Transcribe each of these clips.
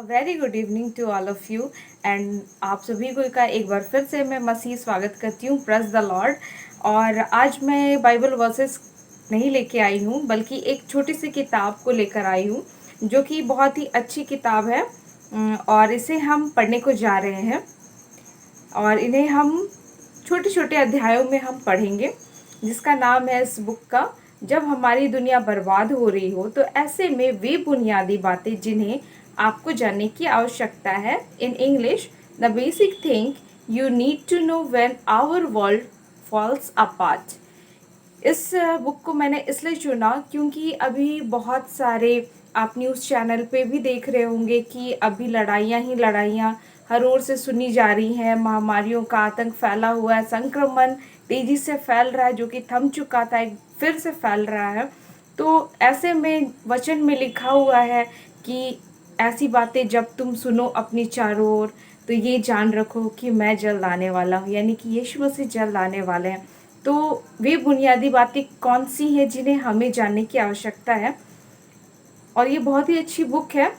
Very good evening to all of you and आप सभी को का एक बार फिर से मैं मसीह स्वागत करती हूँ। Press the Lord. और आज मैं बाइबल वर्सेस नहीं लेके आई हूँ, बल्कि एक छोटी सी किताब को लेकर आई हूँ जो कि बहुत ही अच्छी किताब है। और इसे हम पढ़ने को जा रहे हैं और इन्हें हम छोटे छोटे अध्यायों में हम पढ़ेंगे, जिसका नाम है इस बुक का जब हमारी दुनिया बर्बाद हो रही हो तो ऐसे में वे बुनियादी बातें जिन्हें आपको जानने की आवश्यकता है। In English, the basic thing you need to know when our world falls apart. इस बुक को मैंने इसलिए चुना क्योंकि अभी बहुत सारे आप न्यूज़ चैनल पे भी देख रहे होंगे कि अभी लड़ाइयाँ ही लड़ाइयाँ हर ओर से सुनी जा रही हैं। महामारियों का आतंक फैला हुआ है, संक्रमण तेजी से फैल रहा है जो कि थम चुका था, एक फिर से फैल रहा है। तो ऐसे में वचन में लिखा हुआ है कि ऐसी बातें जब तुम सुनो अपनी चारों ओर, तो ये जान रखो कि मैं जल्द आने वाला हूँ, यानी कि यीशु मसीह जल्द आने वाले हैं। तो वे बुनियादी बातें कौन सी हैं जिन्हें हमें जानने की आवश्यकता है। और ये बहुत ही अच्छी बुक है।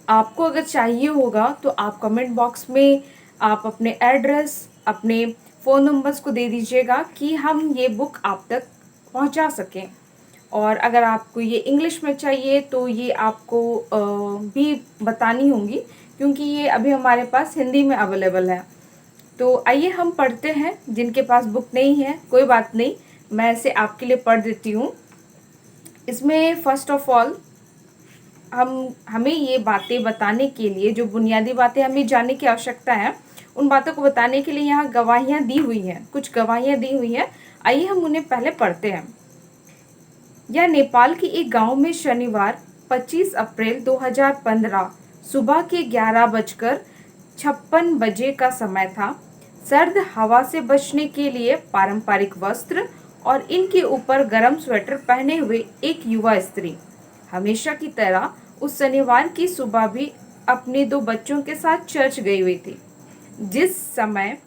आपको अगर चाहिए होगा तो आप कमेंट बॉक्स में आप अपने एड्रेस, अपने फ़ोन नंबर्स को दे दीजिएगा कि हम ये बुक आप तक पहुंचा सकें। और अगर आपको ये इंग्लिश में चाहिए तो ये आपको भी बतानी होंगी, क्योंकि ये अभी हमारे पास हिंदी में अवेलेबल है। तो आइए हम पढ़ते हैं। जिनके पास बुक नहीं है कोई बात नहीं, मैं इसे आपके लिए पढ़ देती हूँ। इसमें फर्स्ट ऑफ ऑल हमें ये बातें बताने के लिए, जो बुनियादी बातें हमें जानने की आवश्यकता है, उन बातों को बताने के लिए यहाँ गवाहियाँ दी हुई हैं, कुछ गवाहियाँ दी हुई हैं। आइए हम उन्हें पहले पढ़ते हैं। यह नेपाल के एक गांव में शनिवार 25 अप्रैल 2015 सुबह के 11:56 का समय था। सर्द हवा से बचने के लिए पारंपरिक वस्त्र और इनके ऊपर गर्म स्वेटर पहने हुए एक युवा स्त्री हमेशा की तरह उस शनिवार की सुबह भी अपने 2 बच्चों के साथ चर्च गई हुई थी। जिस समय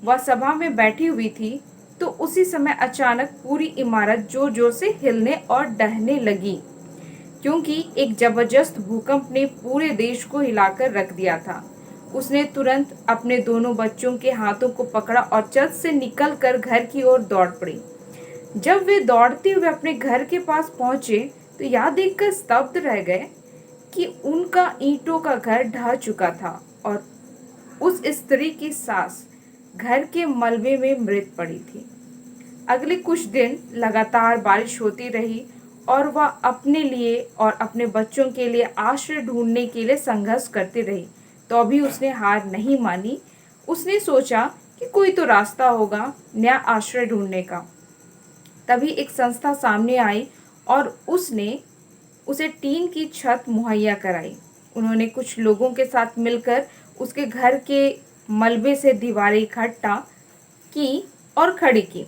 वह सभा में बैठी हुई थी तो उसी समय अचानक पूरी इमारत जोर जोर से हिलने और डहने लगी, क्योंकि एक जबरदस्त भूकंप ने पूरे देश को हिलाकर रख दिया था। उसने तुरंत अपने दोनों बच्चों के हाथों को पकड़ा और छत से निकलकर घर की ओर दौड़ पड़ी। जब वे दौड़ते हुए अपने घर के पास पहुंचे तो यह देखकर स्तब्ध रह गए कि उनका ईंटों का घर ढह चुका था और उस स्त्री की सास घर के मलबे में मृत पड़ी थी। अगले कुछ दिन लगातार बारिश होती रही और वह अपने लिए और अपने बच्चों के लिए आश्रय ढूंढने के लिए संघर्ष करती रही, तो भी उसने हार नहीं मानी। उसने सोचा कि कोई तो रास्ता होगा नया आश्रय ढूंढने का। तभी एक संस्था सामने आई और उसने उसे टीन की छत मुहैया कराई। उन्होंने कुछ लोगों के साथ मिलकर उसके घर के मलबे से दीवारें इकट्ठा की और खड़ी की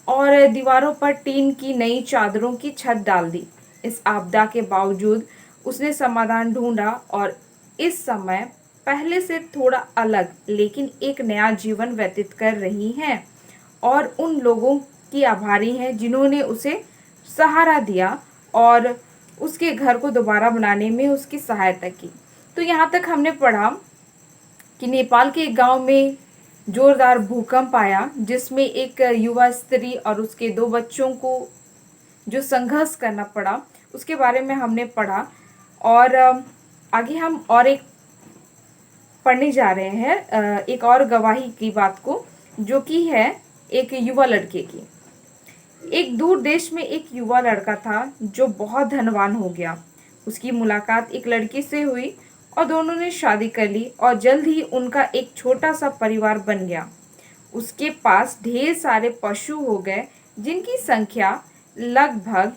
और दीवारों पर टीन की नई चादरों की छत डाल दी। इस आपदा के बावजूद उसने समाधान ढूंढा और इस समय पहले से थोड़ा अलग लेकिन एक नया जीवन व्यतीत कर रही हैं और उन लोगों की आभारी हैं जिन्होंने उसे सहारा दिया और उसके घर को दोबारा बनाने में उसकी सहायता की। तो यहाँ तक हमने पढ़ा कि नेपाल के एक गांव में जोरदार भूकंप आया, जिसमें एक युवा स्त्री और उसके 2 बच्चों को जो संघर्ष करना पड़ा उसके बारे में हमने पढ़ा। और आगे हम और एक पढ़ने जा रहे हैं एक और गवाही की बात को, जो कि है एक युवा लड़के की। एक दूर देश में एक युवा लड़का था जो बहुत धनवान हो गया। उसकी मुलाकात एक लड़की से हुई और दोनों ने शादी कर ली और जल्द ही उनका एक छोटा सा परिवार बन गया। उसके पास ढेर सारे पशु हो गए जिनकी संख्या लगभग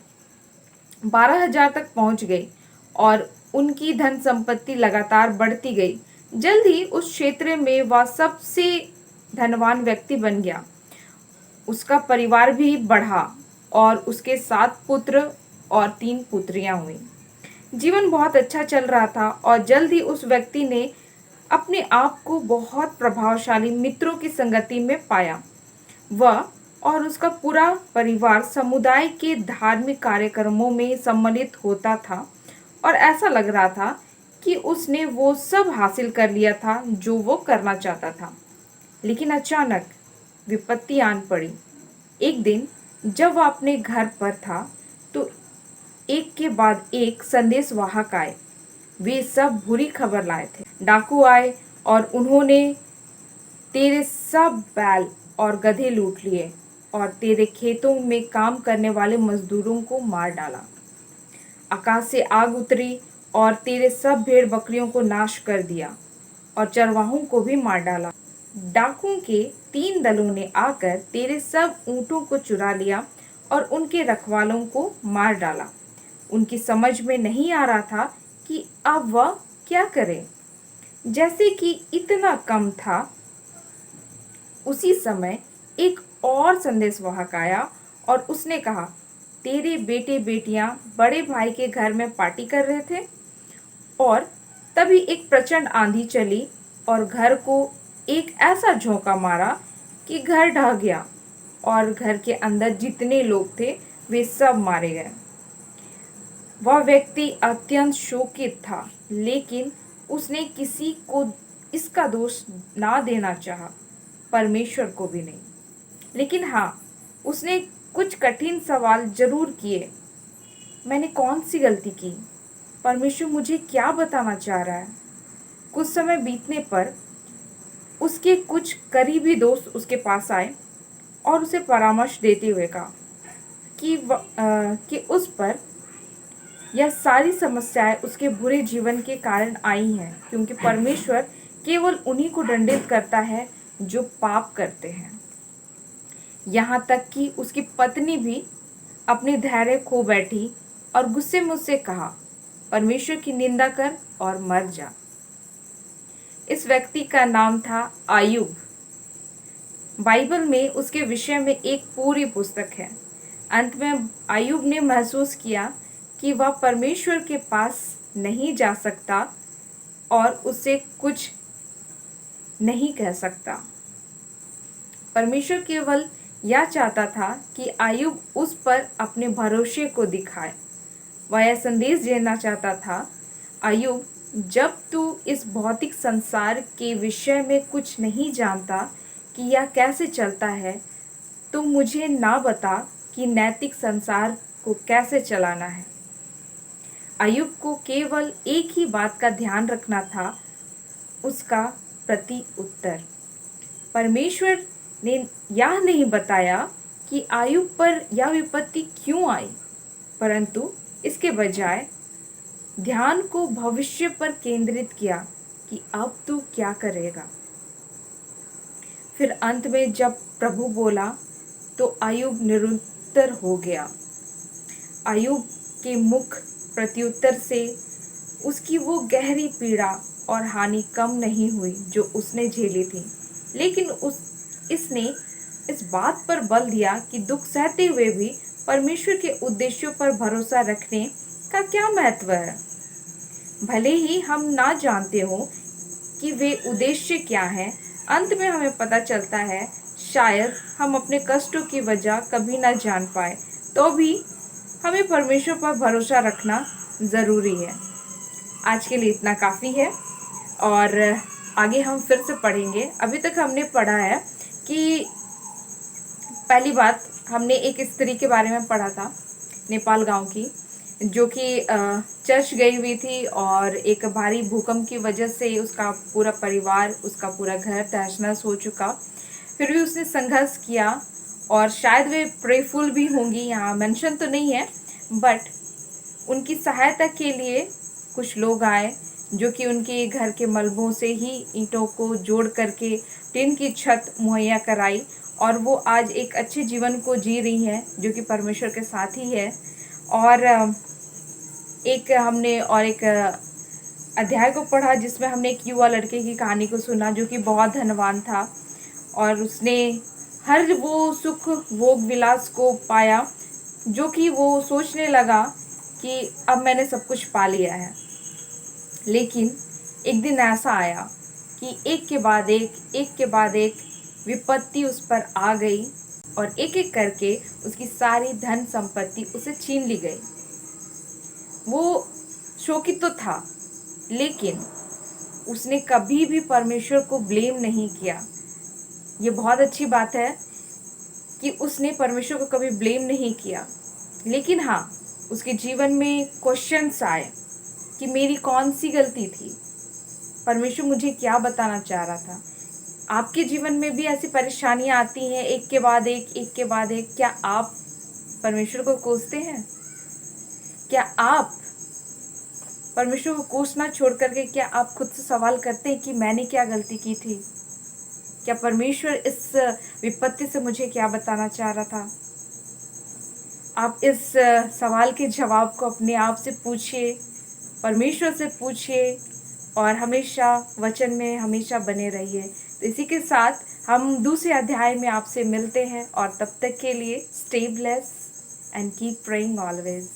12,000 तक पहुंच गई और उनकी धन संपत्ति लगातार बढ़ती गई। जल्द ही उस क्षेत्र में वह सबसे धनवान व्यक्ति बन गया। उसका परिवार भी बढ़ा और उसके 7 पुत्र और 3 पुत्रियां हुई। जीवन बहुत अच्छा चल रहा था और जल्द ही उस व्यक्ति ने अपने आप को बहुत प्रभावशाली मित्रों की संगति में पाया। वह और उसका पूरा परिवार समुदाय के धार्मिक कार्यक्रमों में सम्मिलित होता था और ऐसा लग रहा था कि उसने वो सब हासिल कर लिया था जो वो करना चाहता था। लेकिन अचानक विपत्ति आन पड़ी। एक दिन जब वह अपने घर पर था तो एक के बाद एक संदेशवाहक आए। वे सब बुरी खबर लाए थे। डाकू आए और उन्होंने तेरे सब बैल और गधे लूट लिए और तेरे खेतों में काम करने वाले मजदूरों को मार डाला। आकाश से आग उतरी और तेरे सब भेड़ बकरियों को नाश कर दिया और चरवाहों को भी मार डाला। डाकुओं के 3 दलों ने आकर तेरे सब ऊँटों को चुरा लिया और उनके रखवालों को मार डाला। उनकी समझ में नहीं आ रहा था कि अब वह क्या करे। जैसे कि इतना कम था, उसी समय एक और संदेशवाहक आया और उसने कहा, तेरे बेटे बेटियां बड़े भाई के घर में पार्टी कर रहे थे और तभी एक प्रचंड आंधी चली और घर को एक ऐसा झोंका मारा कि घर ढह गया और घर के अंदर जितने लोग थे वे सब मारे गए। वह व्यक्ति अत्यंत शोकित था, लेकिन उसने किसी को इसका दोष ना देना चाहा, परमेश्वर को भी नहीं। लेकिन हाँ, उसने कुछ कठिन सवाल जरूर किए। मैंने कौन सी गलती की? परमेश्वर मुझे क्या बताना चाह रहा है? कुछ समय बीतने पर उसके कुछ करीबी दोस्त उसके पास आए और उसे परामर्श देते हुए कहा कि उस पर यह सारी समस्याएं उसके बुरे जीवन के कारण आई हैं, क्योंकि परमेश्वर केवल उन्हीं को दंडित करता है जो पाप करते हैं। यहाँ तक कि उसकी पत्नी भी अपनी धैर्य खो बैठी और गुस्से में उससे कहा, परमेश्वर की निंदा कर और मर जा। इस व्यक्ति का नाम था आयुब। बाइबल में उसके विषय में एक पूरी पुस्तक है। अंत में आयुब ने महसूस किया कि वह परमेश्वर के पास नहीं जा सकता और उससे कुछ नहीं कह सकता। परमेश्वर केवल यह चाहता था कि आयुब उस पर अपने भरोसे को दिखाए। वह यह संदेश देना चाहता था, आयुब, जब तू इस भौतिक संसार के विषय में कुछ नहीं जानता कि यह कैसे चलता है, तो मुझे ना बता कि नैतिक संसार को कैसे चलाना है। आयुब को केवल एक ही बात का ध्यान रखना था, उसका प्रति उत्तर। परमेश्वर ने यह नहीं बताया कि आयुब पर यह विपत्ति क्यों आई, परंतु इसके बजाय ध्यान को भविष्य पर केंद्रित किया कि अब तू क्या करेगा। फिर अंत में जब प्रभु बोला तो आयुब निरुत्तर हो गया। आयुब के मुख प्रत्युत्तर से उसकी वो गहरी पीड़ा और हानि कम नहीं हुई जो उसने झेली थी, लेकिन इसने इस बात पर बल दिया कि दुख सहते हुए भी परमेश्वर के उद्देश्यों पर भरोसा रखने का क्या महत्व है। भले ही हम ना जानते हो कि वे उद्देश्य क्या हैं, अंत में हमें पता चलता है, शायद हम अपने कष्टों की वजह कभी ना जान पाए, तो भी हमें परमेश्वर पर भरोसा रखना ज़रूरी है। आज के लिए इतना काफ़ी है और आगे हम फिर से पढ़ेंगे। अभी तक हमने पढ़ा है कि पहली बात हमने एक स्त्री के बारे में पढ़ा था, नेपाल गांव की, जो कि चर्च गई हुई थी और एक भारी भूकंप की वजह से उसका पूरा परिवार, उसका पूरा घर तहस-नहस हो चुका। फिर भी उसने संघर्ष किया और शायद वे प्रेफुल भी होंगी, यहाँ मेंशन तो नहीं है, बट उनकी सहायता के लिए कुछ लोग आए जो कि उनके घर के मलबों से ही ईंटों को जोड़ करके टिन की छत मुहैया कराई और वो आज एक अच्छे जीवन को जी रही है जो कि परमेश्वर के साथ ही है। और एक हमने और एक अध्याय को पढ़ा जिसमें हमने एक युवा लड़के की कहानी को सुना जो कि बहुत धनवान था और उसने हर वो सुख भोग विलास को पाया जो कि वो सोचने लगा कि अब मैंने सब कुछ पा लिया है। लेकिन एक दिन ऐसा आया कि एक के बाद एक विपत्ति उस पर आ गई और एक एक करके उसकी सारी धन संपत्ति उसे छीन ली गई। वो शोकित तो था, लेकिन उसने कभी भी परमेश्वर को ब्लेम नहीं किया। ये बहुत अच्छी बात है कि उसने परमेश्वर को कभी ब्लेम नहीं किया। लेकिन हाँ, उसके जीवन में क्वेश्चंस आए कि मेरी कौन सी गलती थी, परमेश्वर मुझे क्या बताना चाह रहा था। आपके जीवन में भी ऐसी परेशानियां आती हैं, एक के बाद एक के बाद एक। क्या आप परमेश्वर को कोसते हैं? क्या आप परमेश्वर को कोसना छोड़ करके क्या आप खुद से सवाल करते हैं कि मैंने क्या गलती की थी? क्या परमेश्वर इस विपत्ति से मुझे क्या बताना चाह रहा था? आप इस सवाल के जवाब को अपने आप से पूछिए, परमेश्वर से पूछिए और हमेशा वचन में हमेशा बने रहिए। तो इसी के साथ हम दूसरे अध्याय में आपसे मिलते हैं और तब तक के लिए stay blessed and keep praying always.